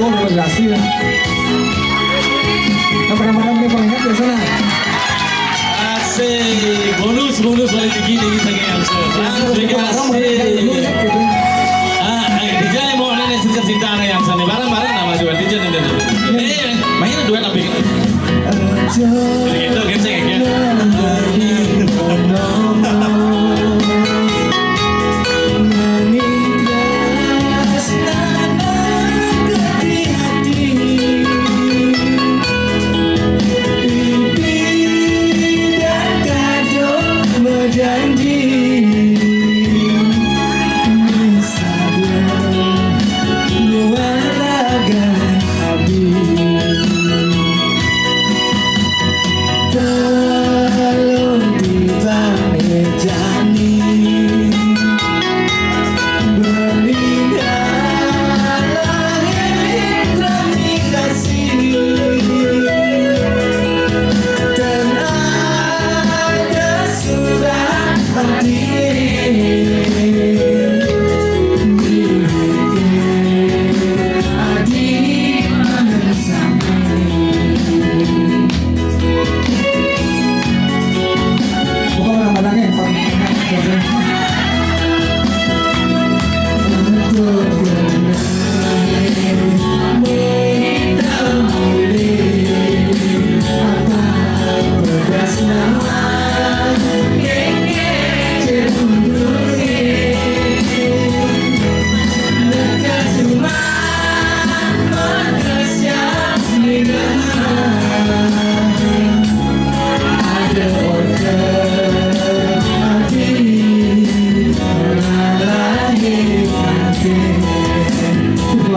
Oh, udah berhasil. Nama-nama yang paling ingat biasanya. Asik, bonus oleh begini kita yang DJ mau nenek cinta yang sana barang-barang nama juga DJ mainnya duet apa gitu? Gitu gesek ya.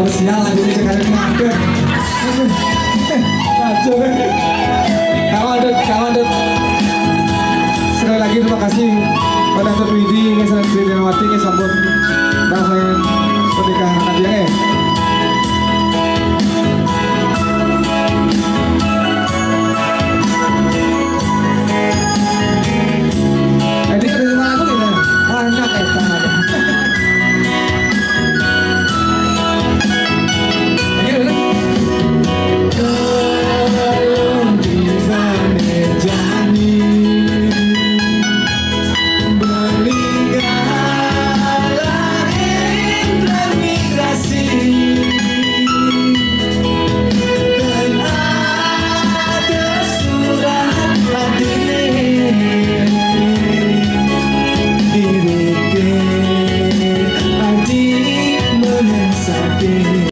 Sial lagi ini sekarang ngadep. Kacau kawan dut. Sekali lagi terima kasih pada Dr. Widi, Ngesan Sri Dewati, Ngesambut Bahwa pernikahan Nadia